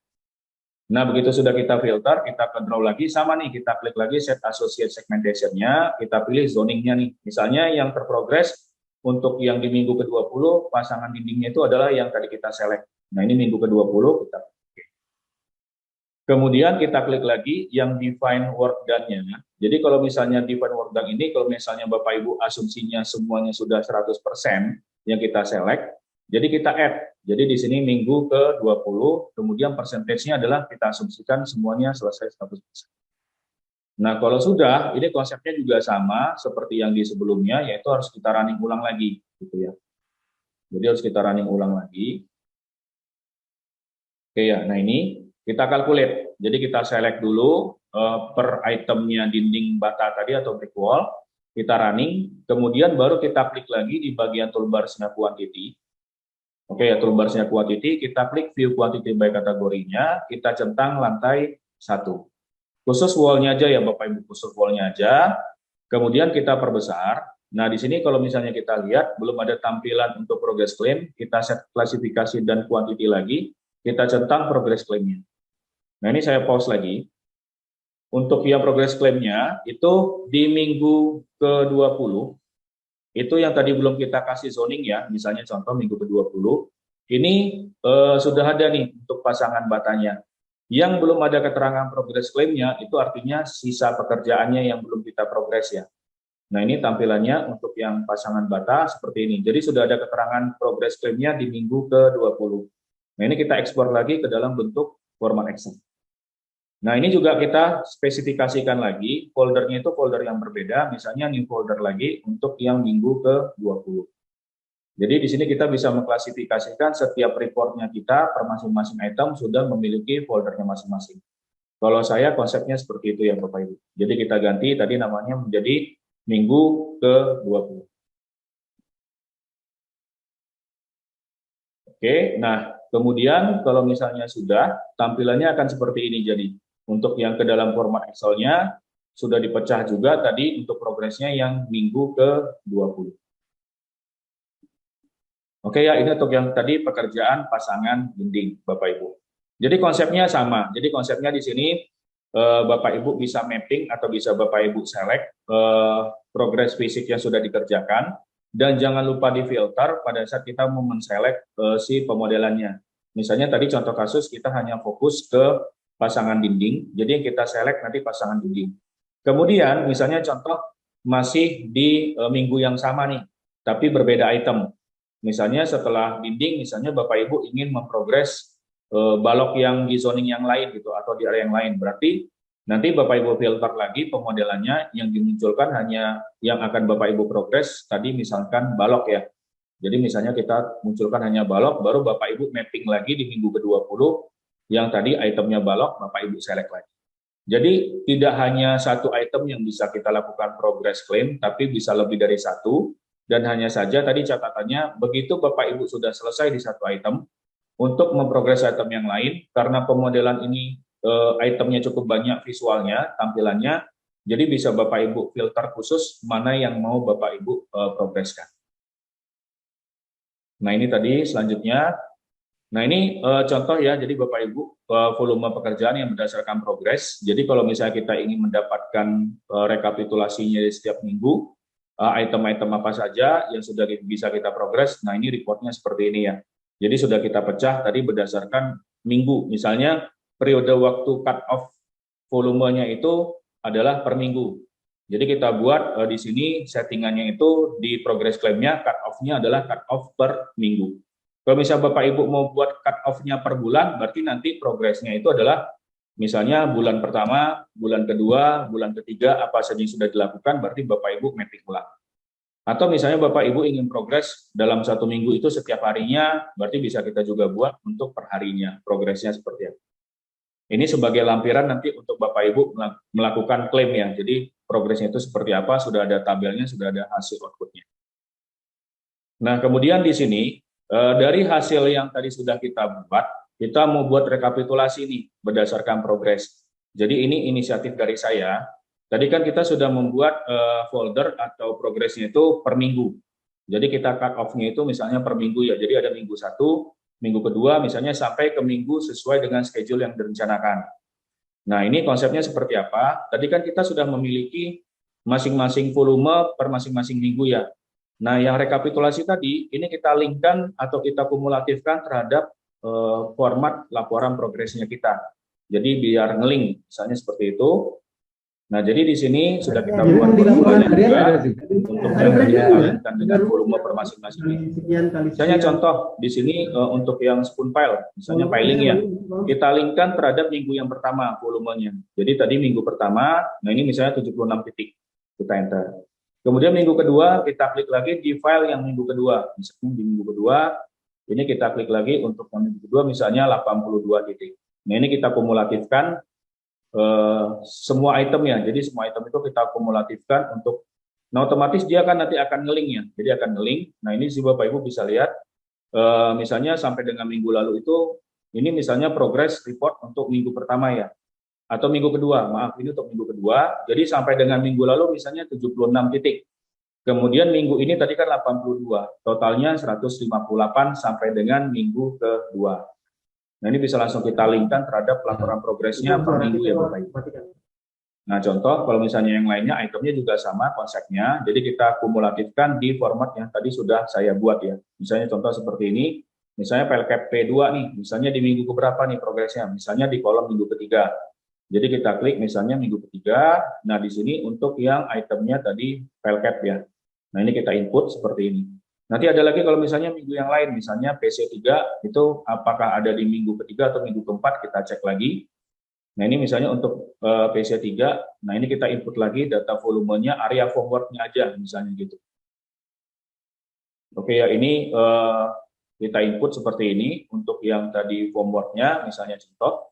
Speaker 1: Nah, begitu sudah kita filter, kita control lagi, sama nih, kita klik lagi set associate segmentation-nya, kita pilih zoning-nya nih. Misalnya yang terprogres untuk yang di minggu ke-20, pasangan dindingnya itu adalah yang tadi kita select. Nah, ini minggu ke-20, kita kemudian kita klik lagi yang define work done-nya. Jadi kalau misalnya define work done ini, kalau misalnya Bapak Ibu asumsinya semuanya sudah 100% yang kita select, jadi kita add. Jadi di sini minggu ke-20, kemudian persentasenya adalah kita asumsikan semuanya selesai 100%. Nah kalau sudah, ini konsepnya juga sama seperti yang di sebelumnya, yaitu harus kita running ulang lagi. Gitu ya. Jadi harus kita running ulang lagi. Oke ya, nah ini kita calculate. Jadi kita select dulu per itemnya dinding bata tadi atau brick wall, kita running, kemudian baru kita klik lagi di bagian toolbar-nya quantity. Oke, ya toolbar-nya quantity, kita klik view quantity by kategorinya, kita centang lantai 1. Khusus wall-nya aja ya Bapak Ibu, khusus wall-nya aja. Kemudian kita perbesar. Nah, di sini kalau misalnya kita lihat belum ada tampilan untuk progress claim, kita set klasifikasi dan quantity lagi, kita centang progress claim-nya. Nah, ini saya pause lagi. Untuk yang progress claim-nya itu di minggu ke-20, itu yang tadi belum kita kasih zoning ya, misalnya contoh minggu ke-20, ini sudah ada nih untuk pasangan batanya. Yang belum ada keterangan progress claim-nya, itu artinya sisa pekerjaannya yang belum kita progres ya. Nah, ini tampilannya untuk yang pasangan bata seperti ini. Jadi sudah ada keterangan progress claim-nya di minggu ke-20. Nah, ini kita ekspor lagi ke dalam bentuk format Excel. Nah, ini juga kita spesifikasikan lagi, foldernya itu folder yang berbeda, misalnya new folder lagi untuk yang minggu ke-20. Jadi di sini kita bisa mengklasifikasikan setiap reportnya kita per masing-masing item sudah memiliki foldernya masing-masing. Kalau saya konsepnya seperti itu ya Bapak Ibu. Jadi kita ganti tadi namanya menjadi minggu ke-20. Oke, nah kemudian kalau misalnya sudah, tampilannya akan seperti ini jadi. Untuk yang ke dalam format Excel-nya, sudah dipecah juga tadi untuk progresnya yang minggu ke-20. Oke ya, ini untuk yang tadi pekerjaan pasangan dinding, Bapak Ibu. Jadi konsepnya sama. Jadi konsepnya di sini, Bapak Ibu bisa mapping atau bisa Bapak Ibu select progres fisik yang sudah dikerjakan, dan jangan lupa di filter pada saat kita mau men-select si pemodelannya. Misalnya tadi contoh kasus kita hanya fokus ke pasangan dinding, jadi yang kita select nanti pasangan dinding. Kemudian misalnya contoh masih di minggu yang sama nih, tapi berbeda item. Misalnya setelah dinding, misalnya Bapak Ibu ingin memprogres balok yang di zoning yang lain gitu atau di area yang lain, berarti nanti Bapak Ibu filter lagi pemodelannya, yang dimunculkan hanya yang akan Bapak Ibu progres tadi misalkan balok ya. Jadi misalnya kita munculkan hanya balok, baru Bapak Ibu mapping lagi di minggu ke-20 yang tadi itemnya balok, Bapak Ibu select lagi. Jadi tidak hanya satu item yang bisa kita lakukan progress claim, tapi bisa lebih dari satu. Dan hanya saja tadi catatannya, begitu Bapak Ibu sudah selesai di satu item, untuk memprogres item yang lain, karena pemodelan ini itemnya cukup banyak visualnya, tampilannya, jadi bisa Bapak Ibu filter khusus mana yang mau Bapak Ibu progreskan. Nah ini tadi selanjutnya. Nah ini contoh ya, jadi Bapak Ibu volume pekerjaan yang berdasarkan progres. Jadi kalau misalnya kita ingin mendapatkan rekapitulasinya di setiap minggu, item-item apa saja yang sudah bisa kita progres, nah ini reportnya seperti ini ya. Jadi sudah kita pecah tadi berdasarkan minggu, misalnya periode waktu cut off volumenya itu adalah per minggu. Jadi kita buat di sini settingannya itu di progress claim-nya cut off-nya adalah cut off per minggu. Kalau misalnya Bapak Ibu mau buat cut off-nya per bulan, berarti nanti progresnya itu adalah misalnya bulan pertama, bulan kedua, bulan ketiga, apa saja yang sudah dilakukan, berarti Bapak Ibu mapping ulang. Atau misalnya Bapak Ibu ingin progres dalam satu minggu itu setiap harinya, berarti bisa kita juga buat untuk per harinya, progresnya seperti apa. Ini sebagai lampiran nanti untuk Bapak Ibu melakukan klaim ya, jadi progresnya itu seperti apa, sudah ada tabelnya, sudah ada hasil outputnya. Nah kemudian di sini, dari hasil yang tadi sudah kita buat, kita mau buat rekapitulasi nih berdasarkan progres. Jadi ini inisiatif dari saya. Tadi kan kita sudah membuat folder atau progresnya itu per minggu. Jadi kita cut off-nya itu misalnya per minggu ya. Jadi ada minggu 1, minggu kedua misalnya sampai ke minggu sesuai dengan schedule yang direncanakan. Nah ini konsepnya seperti apa? Tadi kan kita sudah memiliki masing-masing volume per masing-masing minggu ya. Nah, yang rekapitulasi tadi, ini kita linkkan atau kita kumulatifkan terhadap format laporan progresnya kita. Jadi biar ngelink, misalnya seperti itu. Nah, jadi di sini sudah kita buat volumenya juga untuk yang dikalikan dengan volume per masing-masing. Misalnya contoh di sini untuk yang spoon file, misalnya filing ya, kita linkkan terhadap minggu yang pertama volumenya. Jadi tadi minggu pertama, nah ini misalnya 76 titik, kita enter. Kemudian minggu kedua kita klik lagi di file yang minggu kedua. Misalnya di minggu kedua ini kita klik lagi untuk yang minggu kedua misalnya 82 titik. Nah, ini kita kumulatifkan semua item ya. Jadi semua item itu kita kumulatifkan untuk, nah otomatis dia kan nanti akan nge-link ya. Jadi akan nge-link. Nah, ini sih Bapak Ibu bisa lihat, misalnya sampai dengan minggu lalu itu, ini misalnya progress report untuk minggu pertama ya, atau minggu kedua, maaf ini untuk minggu kedua. Jadi sampai dengan minggu lalu misalnya 76 titik. Kemudian minggu ini tadi kan 82, totalnya 158 sampai dengan minggu kedua. Nah, ini bisa langsung kita linkkan terhadap laporan progresnya per minggu ya Bapak Ibu. Nah, contoh kalau misalnya yang lainnya itemnya juga sama konsepnya, jadi kita kumulatifkan di format yang tadi sudah saya buat ya. Misalnya contoh seperti ini, misalnya PLCAP P2 nih, misalnya di minggu keberapa nih progresnya, misalnya di kolom minggu ketiga. Jadi kita klik misalnya minggu ketiga, nah di sini untuk yang itemnya tadi PLCAP ya. Nah, ini kita input seperti ini. Nanti ada lagi kalau misalnya minggu yang lain, misalnya PC3 itu apakah ada di minggu ketiga atau minggu keempat, kita cek lagi. Nah, ini misalnya untuk PC3, nah ini kita input lagi data volumenya, area forward-nya aja, misalnya gitu. Oke ya, ini kita input seperti ini untuk yang tadi forward-nya, misalnya contoh.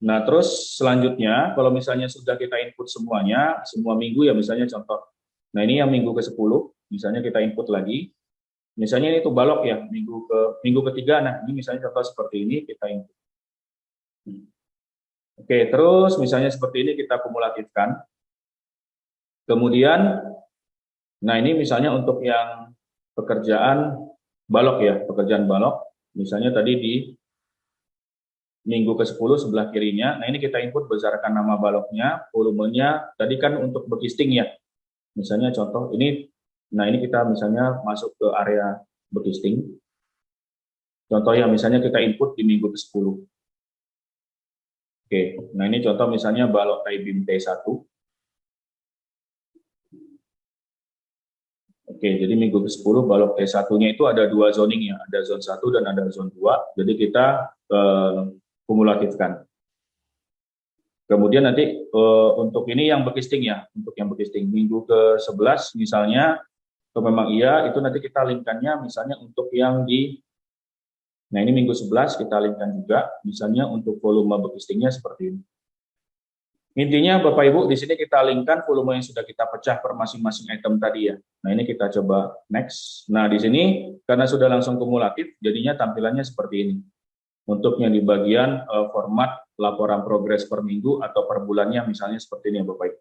Speaker 1: Nah, terus selanjutnya, kalau misalnya sudah kita input semuanya, semua minggu ya, misalnya contoh. Nah, ini yang minggu ke-10, misalnya kita input lagi. Misalnya ini tuh balok ya, minggu ketiga, nah ini misalnya contoh seperti ini, kita input. Oke, terus misalnya seperti ini kita kumulatifkan. Kemudian, nah ini misalnya untuk yang pekerjaan balok ya, pekerjaan balok. Misalnya tadi di minggu ke-10 sebelah kirinya, nah ini kita input berdasarkan nama baloknya, volumenya, tadi kan untuk bekisting ya. Misalnya contoh ini, nah ini kita misalnya masuk ke area bekisting. Contoh ya, misalnya kita input di minggu ke-10. Oke, nah ini contoh misalnya balok tie-beam T1. Oke, jadi minggu ke-10 balok T1-nya itu ada dua zoning ya, ada zone 1 dan ada zone 2. Jadi kita kumulatifkan. Kemudian nanti untuk ini yang bekisting ya, untuk yang bekisting minggu ke-11 misalnya, kalau memang iya, itu nanti kita linkkannya misalnya untuk yang di, nah ini minggu 11 kita linkkan juga, misalnya untuk volume bekistingnya seperti ini. Intinya Bapak Ibu, di sini kita linkkan volume yang sudah kita pecah per masing-masing item tadi ya. Nah, ini kita coba next. Nah, di sini karena sudah langsung kumulatif, jadinya tampilannya seperti ini. Untuk yang di bagian format laporan progres per minggu atau per bulannya misalnya seperti ini ya Bapak Ibu.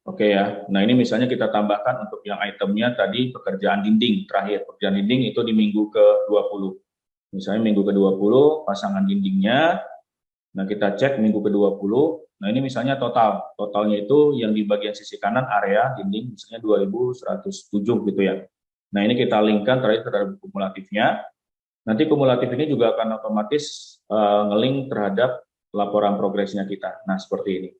Speaker 1: Oke ya, nah ini misalnya kita tambahkan untuk yang itemnya tadi pekerjaan dinding terakhir. Pekerjaan dinding itu di minggu ke-20. Misalnya minggu ke-20 pasangan dindingnya, nah kita cek minggu ke-20, nah ini misalnya totalnya itu yang di bagian sisi kanan area dinding misalnya 2107 gitu ya. Nah ini kita linkkan terhadap kumulatifnya, nanti kumulatif ini juga akan otomatis ngelink terhadap laporan progresnya kita. Nah seperti ini.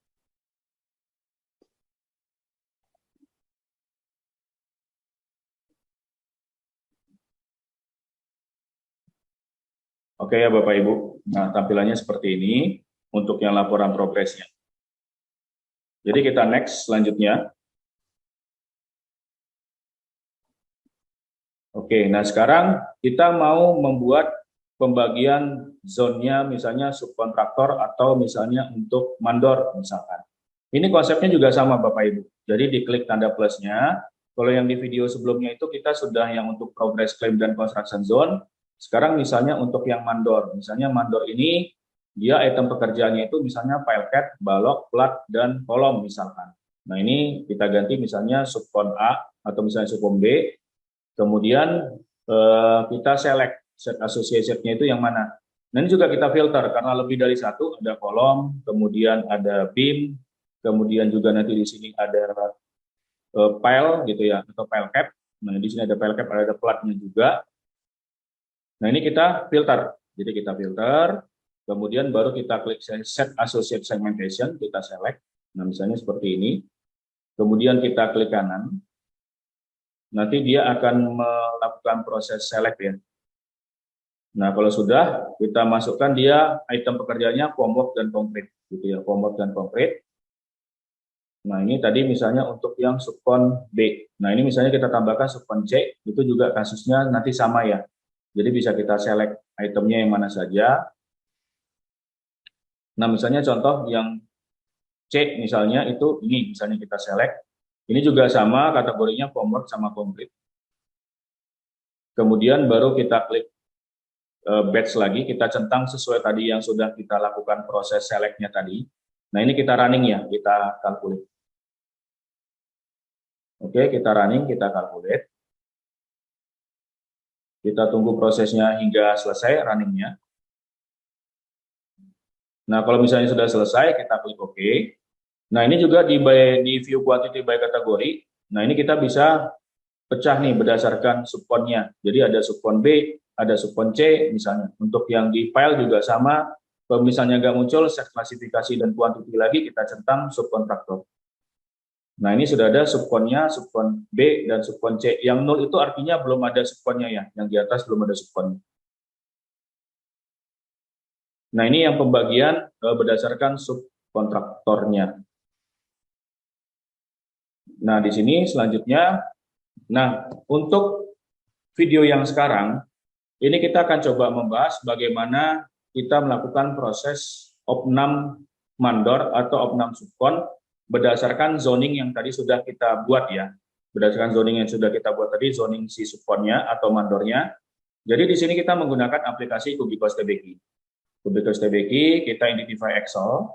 Speaker 1: Oke ya Bapak Ibu, nah tampilannya seperti ini untuk yang laporan progresnya. Jadi kita next selanjutnya. Oke, nah sekarang kita mau membuat pembagian zonnya misalnya subkontraktor atau misalnya untuk mandor misalkan. Ini konsepnya juga sama Bapak Ibu. Jadi diklik tanda plusnya. Kalau yang di video sebelumnya itu kita sudah yang untuk progress claim dan construction zone. Sekarang misalnya untuk yang mandor. Misalnya mandor ini dia item pekerjaannya itu misalnya file cat, balok, plat, dan kolom misalkan. Nah ini kita ganti misalnya subkon A atau misalnya subkon B. Kemudian kita select set associated-nya itu yang mana. Nah ini juga kita filter karena lebih dari satu, ada kolom, kemudian ada beam, kemudian juga nanti di sini ada file gitu ya, atau file cap. Nah di sini ada file cap, ada platnya juga. Nah ini kita filter, jadi kita filter, kemudian baru kita klik set associate segmentation, kita select. Nah misalnya seperti ini, kemudian kita klik kanan, nanti dia akan melakukan proses select ya. Nah kalau sudah, kita masukkan dia item pekerjaannya form work dan concrete, gitu ya, form work dan concrete. Nah, ini tadi misalnya untuk yang subkon B. Nah, ini misalnya kita tambahkan subkon C, itu juga kasusnya nanti sama ya. Jadi bisa kita select itemnya yang mana saja. Nah, misalnya contoh yang C misalnya itu ini misalnya kita select. Ini juga sama kategorinya forward sama complete. Kemudian baru kita klik batch lagi, kita centang sesuai tadi yang sudah kita lakukan proses select-nya tadi. Nah, ini kita running ya, kita calculate. Oke, kita running, kita calculate. Kita tunggu prosesnya hingga selesai runningnya. Nah, kalau misalnya sudah selesai, kita klik OK. Nah, ini juga di view quantity by kategori. Nah, ini kita bisa pecah nih berdasarkan subkonnya. Jadi ada subkon B, ada subkon C misalnya. Untuk yang di file juga sama. Kalau misalnya nggak muncul set klasifikasi dan quantity lagi, kita centang subkontraktor. Nah, ini sudah ada subkonnya, subkon B dan subkon C. Yang 0 itu artinya belum ada subkonnya ya. Yang di atas belum ada subkonnya. Nah, ini yang pembagian berdasarkan subkontraktornya. Nah, di sini selanjutnya, nah, untuk video yang sekarang, ini kita akan coba membahas bagaimana kita melakukan proses opnam mandor atau opnam subkon berdasarkan zoning yang tadi sudah kita buat ya. Berdasarkan zoning yang sudah kita buat tadi, zoning si subkonnya atau mandornya. Jadi di sini kita menggunakan aplikasi Kubikos TBK. Kubikos TBK, kita identify Excel.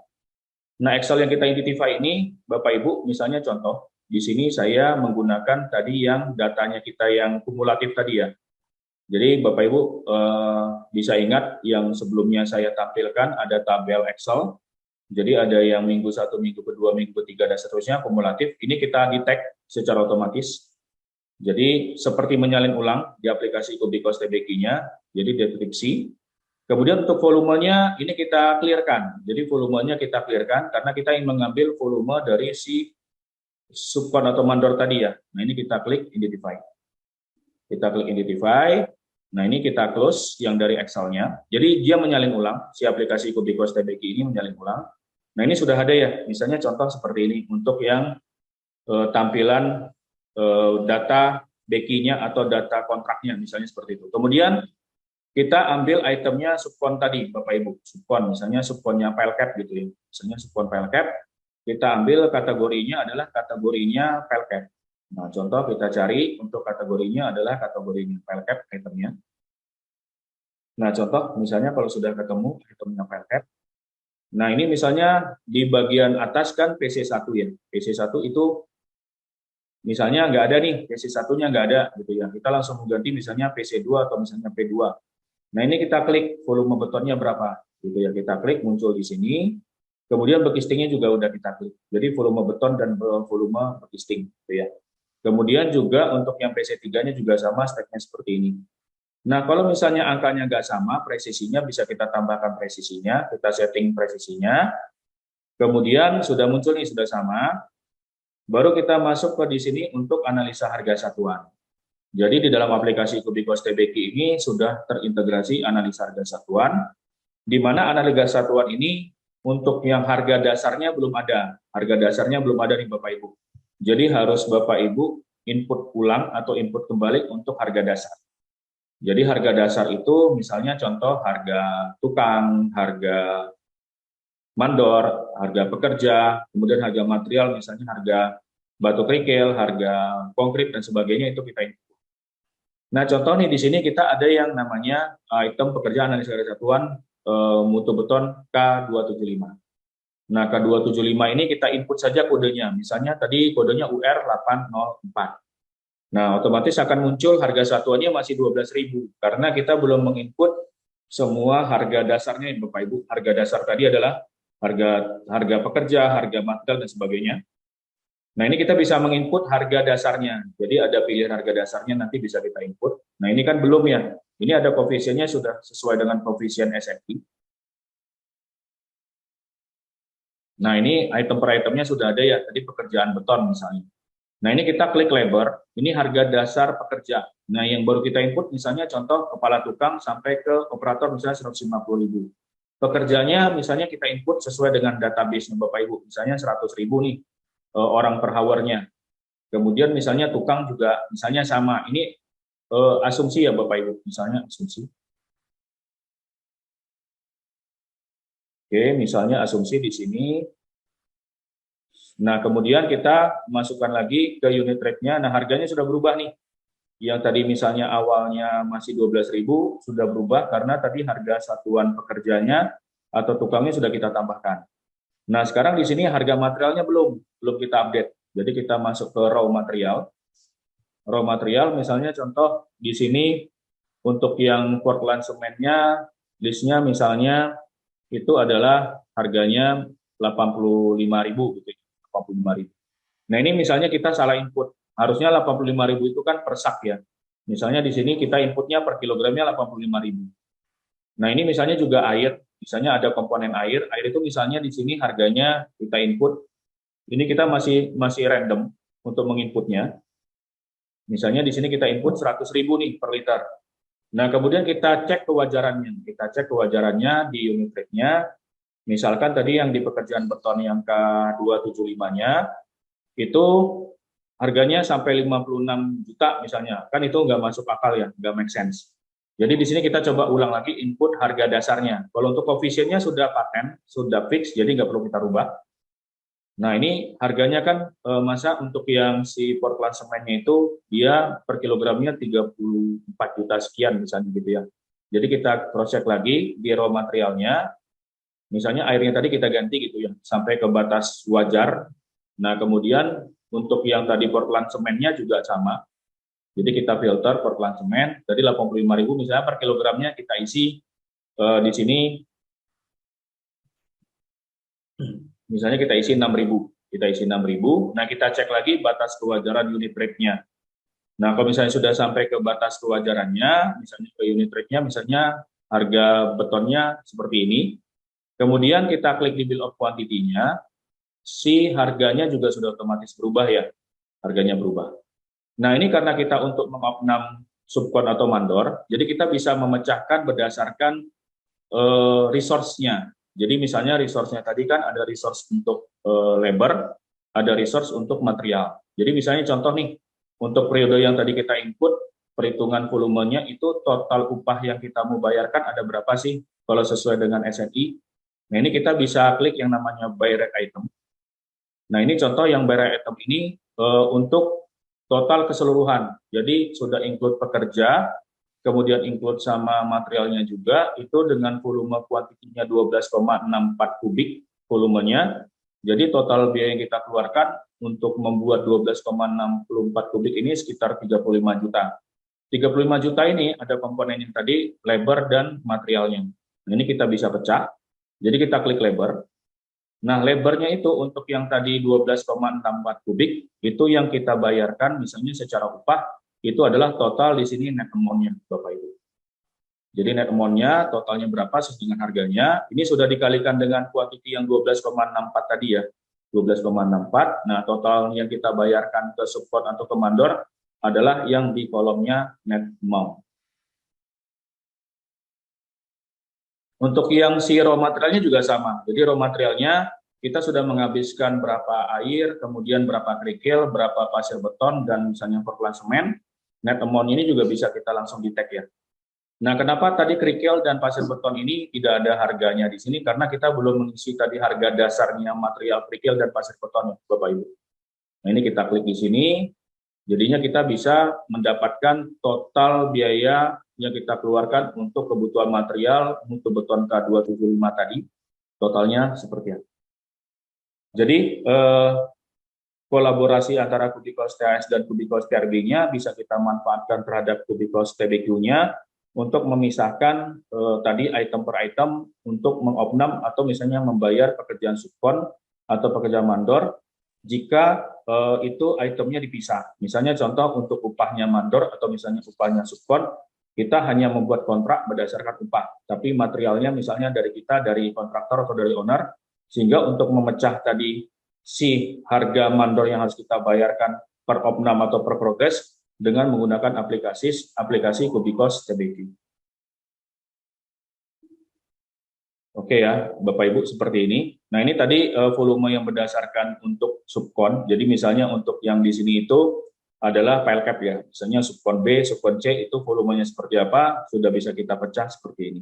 Speaker 1: Nah, Excel yang kita identify ini, Bapak Ibu, misalnya contoh, di sini saya menggunakan tadi yang datanya kita yang kumulatif tadi ya. Jadi Bapak Ibu bisa ingat yang sebelumnya saya tampilkan ada tabel Excel. Jadi ada yang minggu 1, minggu kedua, minggu ketiga, dan seterusnya kumulatif. Ini kita detect secara otomatis. Jadi seperti menyalin ulang di aplikasi Kubikos TBK-nya, jadi deteksi. Kemudian untuk volumenya ini kita clearkan. Jadi volumenya kita clearkan karena kita ingin mengambil volume dari si subkon atau mandor tadi ya. Nah, ini kita klik identify. Kita klik identify. Nah, ini kita close yang dari Excel-nya. Jadi dia menyalin ulang, si aplikasi Kubikos TBK ini menyalin ulang. Nah, ini sudah ada ya, misalnya contoh seperti ini untuk yang tampilan data BK-nya atau data kontraknya, misalnya seperti itu. Kemudian kita ambil itemnya subkon tadi, Bapak Ibu. Subkon, misalnya subkonnya file cap gitu ya. Misalnya subkon file cap, kita ambil kategorinya adalah kategorinya file cap. Nah, contoh kita cari untuk kategorinya adalah kategorinya file cap itemnya. Nah, contoh misalnya kalau sudah ketemu itemnya file cap. Nah, ini misalnya di bagian atas kan PC1 ya. PC1 itu misalnya nggak ada nih, PC1-nya nggak ada gitu ya. Kita langsung mengganti misalnya PC2 atau misalnya P2. Nah, ini kita klik volume betonnya berapa gitu ya. Kita klik muncul di sini. Kemudian bekistingnya juga udah kita klik. Jadi volume beton dan volume bekisting gitu ya. Kemudian juga untuk yang PC3-nya juga sama speknya seperti ini. Nah, kalau misalnya angkanya nggak sama, presisinya bisa kita tambahkan presisinya, kita setting presisinya. Kemudian sudah muncul nih, sudah sama. Baru kita masuk ke di sini untuk analisa harga satuan. Jadi di dalam aplikasi Kubikos TBK ini sudah terintegrasi analisa harga satuan, di mana analisa satuan ini untuk yang harga dasarnya belum ada. Harga dasarnya belum ada nih Bapak Ibu. Jadi harus Bapak Ibu input ulang atau input kembali untuk harga dasar. Jadi harga dasar itu misalnya contoh harga tukang, harga mandor, harga pekerja, kemudian harga material misalnya harga batu kerikil, harga konkrit dan sebagainya itu kita input. Nah, contoh nih di sini kita ada yang namanya item pekerjaan analisa harga satuan mutu beton K275. Nah, K275 ini kita input saja kodenya. Misalnya tadi kodenya UR804. Nah, otomatis akan muncul harga satuannya masih 12.000 karena kita belum menginput semua harga dasarnya, Bapak Ibu. Harga dasar tadi adalah harga pekerja, harga material dan sebagainya. Nah, ini kita bisa menginput harga dasarnya. Jadi ada pilihan harga dasarnya nanti bisa kita input. Nah, ini kan belum ya. Ini ada koefisiennya sudah sesuai dengan koefisien SFI. Nah, ini item per itemnya sudah ada ya. Tadi pekerjaan beton misalnya. Nah, ini kita klik labor, ini harga dasar pekerja. Nah, yang baru kita input misalnya contoh kepala tukang sampai ke operator misalnya 150.000. Pekerjanya misalnya kita input sesuai dengan database Bapak Ibu, misalnya 100.000 nih. orang per hour-nya. Kemudian misalnya tukang juga misalnya sama. Ini asumsi ya Bapak Ibu, misalnya asumsi. Oke, misalnya asumsi di sini. Nah, kemudian kita masukkan lagi ke unit rate-nya. Nah, harganya sudah berubah nih. Yang tadi misalnya awalnya masih 12.000 sudah berubah karena tadi harga satuan pekerjanya atau tukangnya sudah kita tambahkan. Nah, sekarang di sini harga materialnya belum kita update. Jadi kita masuk ke raw material. Raw material misalnya contoh di sini untuk yang Portland semennya listnya misalnya itu adalah harganya 85.000 gitu, 85.000. Nah, ini misalnya kita salah input. Harusnya 85.000 itu kan per sak ya. Misalnya di sini kita inputnya per kilogramnya 85.000. Nah, ini misalnya juga air, misalnya ada komponen air. Air itu misalnya di sini harganya kita input. Ini kita masih random untuk menginputnya. Misalnya di sini kita input 100.000 nih per liter. Nah, kemudian kita cek kewajarannya. Kita cek kewajarannya di unit rate-nya. Misalkan tadi yang di pekerjaan beton yang K275-nya, itu harganya sampai 56 juta misalnya. Kan itu nggak masuk akal ya, nggak make sense. Jadi di sini kita coba ulang lagi input harga dasarnya. Kalau untuk koefisiennya sudah paten, sudah fix, jadi nggak perlu kita rubah. Nah, ini harganya kan masa untuk yang si Portland semennya itu dia per kilogramnya 34 juta sekian misalnya gitu ya. Jadi kita cross check lagi di raw materialnya, misalnya airnya tadi kita ganti gitu ya, sampai ke batas wajar. Nah, kemudian untuk yang tadi Portland semennya juga sama. Jadi kita filter Portland semen, jadi 85.000 misalnya per kilogramnya kita isi di sini misalnya kita isi 6.000, kita isi 6.000. Nah, kita cek lagi batas kewajaran unit rate-nya. Nah, kalau misalnya sudah sampai ke batas kewajarannya, misalnya ke unit rate-nya, misalnya harga betonnya seperti ini. Kemudian kita klik di bill of quantity-nya, si harganya juga sudah otomatis berubah ya, harganya berubah. Nah, ini karena kita untuk mengopnam subkon atau mandor, jadi kita bisa memecahkan berdasarkan resource-nya. Jadi misalnya resource-nya tadi kan ada resource untuk labor, ada resource untuk material. Jadi misalnya contoh nih, untuk periode yang tadi kita input, perhitungan volumenya itu total upah yang kita mau bayarkan ada berapa sih kalau sesuai dengan SNI. Nah, ini kita bisa klik yang namanya buy rate item. Nah, ini contoh yang buy rate item ini untuk total keseluruhan. Jadi sudah include pekerja, kemudian include sama materialnya juga, itu dengan volume kuantitinya 12,64 kubik volumenya. Jadi total biaya yang kita keluarkan untuk membuat 12,64 kubik ini sekitar 35 juta. 35 juta ini ada komponen yang tadi labor dan materialnya. Nah, ini kita bisa pecah. Jadi kita klik labor. Nah, lebarnya itu untuk yang tadi 12,64 kubik, itu yang kita bayarkan misalnya secara upah, itu adalah total di sini net amount-nya, Bapak Ibu. Jadi net amount-nya totalnya berapa sesuai dengan harganya, ini sudah dikalikan dengan kuantiti yang 12,64 tadi ya, 12,64. Nah, total yang kita bayarkan ke subkon atau ke mandor adalah yang di kolomnya net amount. Untuk yang si raw materialnya juga sama. Jadi raw materialnya kita sudah menghabiskan berapa air, kemudian berapa kerikil, berapa pasir beton, dan misalnya Portland semen. Net amount ini juga bisa kita langsung di tag ya. Nah, kenapa tadi kerikil dan pasir beton ini tidak ada harganya di sini? Karena kita belum mengisi tadi harga dasarnya material kerikil dan pasir beton ya, Bapak Ibu. Nah, ini kita klik di sini. Jadinya kita bisa mendapatkan total biaya yang kita keluarkan untuk kebutuhan material untuk beton K275 tadi, totalnya seperti apa. Jadi kolaborasi antara Kubikos TAS dan Kubikos TRB-nya bisa kita manfaatkan terhadap Kubikos TBQ-nya untuk memisahkan tadi item per item untuk mengopnam atau misalnya membayar pekerjaan subkon atau pekerjaan mandor jika itu itemnya dipisah. Misalnya contoh untuk upahnya mandor atau misalnya upahnya subkon, kita hanya membuat kontrak berdasarkan upah, tapi materialnya misalnya dari kita, dari kontraktor atau dari owner, sehingga untuk memecah tadi si harga mandor yang harus kita bayarkan per opnam atau per progres dengan menggunakan aplikasi Kubikos TBQ. Oke ya, Bapak Ibu seperti ini. Nah, ini tadi volume yang berdasarkan untuk subkon. Jadi misalnya untuk yang di sini itu adalah file cap ya. Misalnya subkon B, subkon C itu volumenya seperti apa, sudah bisa kita pecah seperti ini.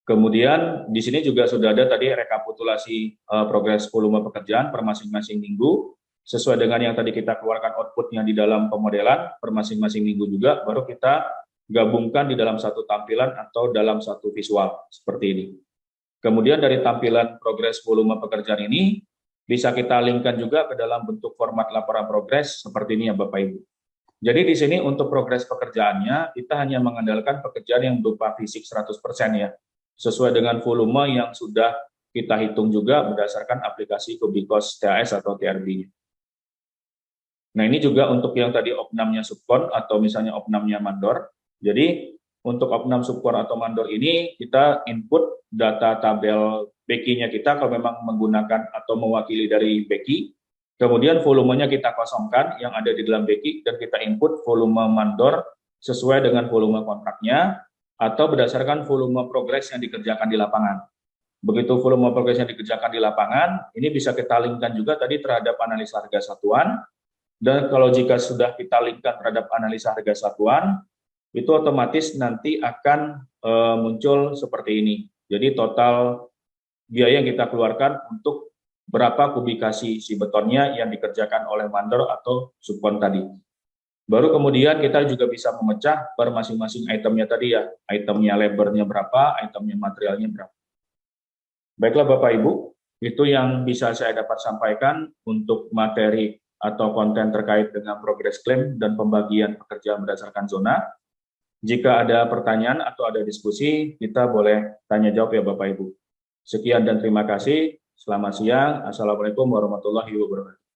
Speaker 1: Kemudian di sini juga sudah ada tadi rekapitulasi progres volume pekerjaan per masing-masing minggu, sesuai dengan yang tadi kita keluarkan outputnya di dalam pemodelan per masing-masing minggu juga, baru kita gabungkan di dalam satu tampilan atau dalam satu visual seperti ini. Kemudian dari tampilan progres volume pekerjaan ini, bisa kita linkkan juga ke dalam bentuk format laporan progres seperti ini ya Bapak Ibu. Jadi di sini untuk progres pekerjaannya, kita hanya mengandalkan pekerjaan yang berupa fisik 100% ya, sesuai dengan volume yang sudah kita hitung juga berdasarkan aplikasi Kubikos TAS atau TRB. Nah ini juga untuk yang tadi opnamnya subkon atau misalnya opnamnya mandor. Jadi untuk opnam subkon atau mandor ini kita input data tabel BQ-nya kita kalau memang menggunakan atau mewakili dari BQ. Kemudian volumenya kita kosongkan yang ada di dalam BQ dan kita input volume mandor sesuai dengan volume kontraknya atau berdasarkan volume progres yang dikerjakan di lapangan. Begitu volume progres yang dikerjakan di lapangan, ini bisa kita linkkan juga tadi terhadap analisa harga satuan. Dan kalau jika sudah kita linkkan terhadap analisa harga satuan, itu otomatis nanti akan muncul seperti ini. Jadi total biaya yang kita keluarkan untuk berapa kubikasi si betonnya yang dikerjakan oleh mandor atau subkon tadi. Baru kemudian kita juga bisa memecah per masing-masing itemnya tadi ya. Itemnya labornya berapa, itemnya materialnya berapa. Baiklah Bapak Ibu, itu yang bisa saya dapat sampaikan untuk materi atau konten terkait dengan progress claim dan pembagian pekerjaan berdasarkan zona. Jika ada pertanyaan atau ada diskusi, kita boleh tanya jawab ya Bapak Ibu. Sekian dan terima kasih. Selamat siang. Assalamualaikum warahmatullahi wabarakatuh.